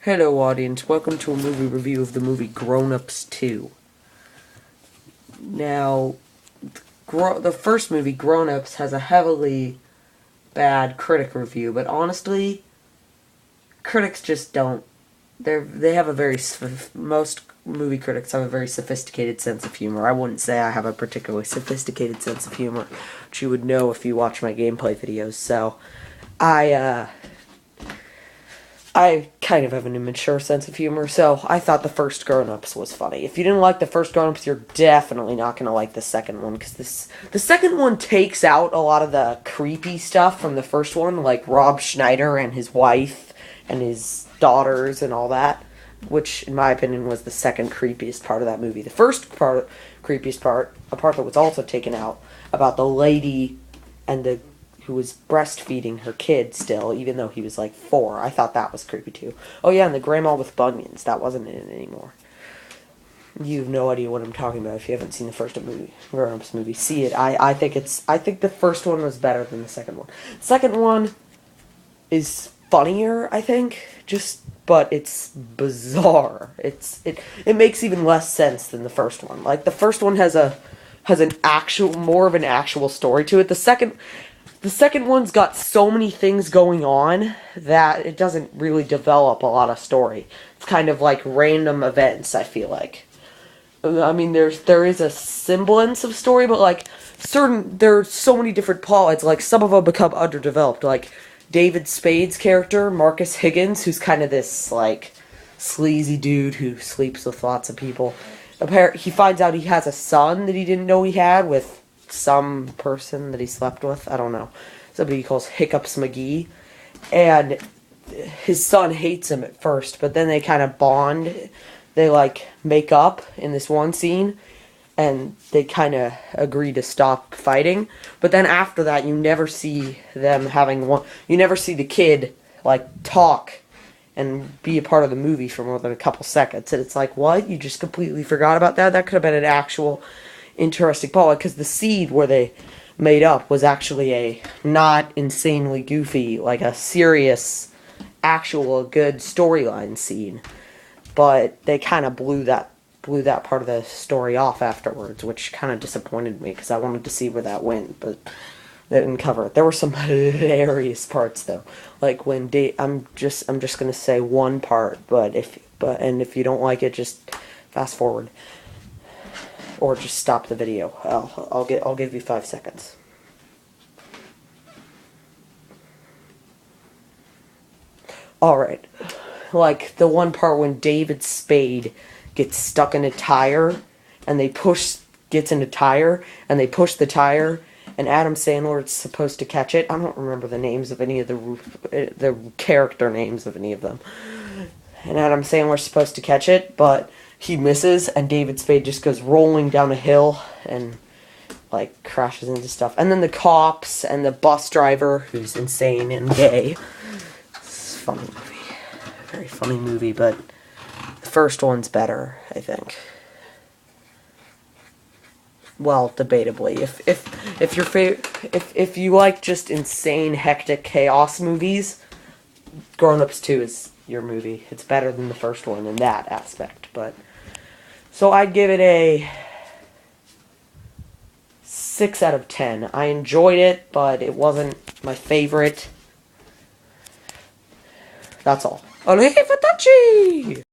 Hello audience, welcome to a movie review of the movie Grown Ups 2. Now, the first movie, Grown Ups, has a heavily bad critic review, but honestly, critics just don't. They have a very, most movie critics have a very sophisticated sense of humor. I wouldn't say I have a particularly sophisticated sense of humor, which you would know if you watch my gameplay videos, so I kind of have an immature sense of humor, so I thought the first Grown Ups was funny. If you didn't like the first Grown Ups, you're definitely not going to like the second one, because the second one takes out a lot of the creepy stuff from the first one, like Rob Schneider and his wife and his daughters and all that, which, in my opinion, was the second creepiest part of that movie. The first part, creepiest part, a part that was also taken out, about the lady and the who was breastfeeding her kid still, even though he was like 4. I thought that was creepy too. Oh yeah, and the grandma with bunions, that wasn't in it anymore. You have no idea what I'm talking about if you haven't seen the first Grown Ups movie. See it. I think the first one was better than the second one. The second one is funnier, I think, but it's bizarre. It makes even less sense than the first one. Like, the first one has more of an actual story to it. The second one's got so many things going on that it doesn't really develop a lot of story. It's kind of like random events, I feel like. I mean, there is a semblance of story, but like there's so many different plots. Like, some of them become underdeveloped. Like David Spade's character, Marcus Higgins, who's kind of this like sleazy dude who sleeps with lots of people. He finds out he has a son that he didn't know he had with some person that he slept with. I don't know. Somebody he calls Hiccups McGee. And his son hates him at first, but then they kind of bond. They like make up in this one scene, and they kind of agree to stop fighting. But then after that, you never see them you never see the kid like talk and be a part of the movie for more than a couple seconds. And it's like, what? You just completely forgot about that? That could have been an actual interesting plot, because the seed where they made up was actually a not insanely goofy, like a serious, actual good storyline scene. But they kind of blew that part of the story off afterwards, which kind of disappointed me, because I wanted to see where that went, but they didn't cover it. There were some hilarious parts though, like when I'm just gonna say one part, but if you don't like it, just fast forward. Or just stop the video. I'll give you 5 seconds. Alright. Like the one part when David Spade gets stuck in a tire and gets in a tire and they push the tire and Adam Sandler is supposed to catch it. I don't remember the names of any of the character names of any of them. And Adam Sandler's supposed to catch it, but he misses, and David Spade just goes rolling down a hill and, like, crashes into stuff. And then the cops and the bus driver, who's insane and gay. It's a funny movie. Very funny movie, but the first one's better, I think. Well, debatably. If you like just insane, hectic chaos movies, Grown Ups 2 is your movie. It's better than the first one in that aspect, but so I'd give it a 6 out of 10. I enjoyed it, but it wasn't my favorite. That's all. Arrivederci!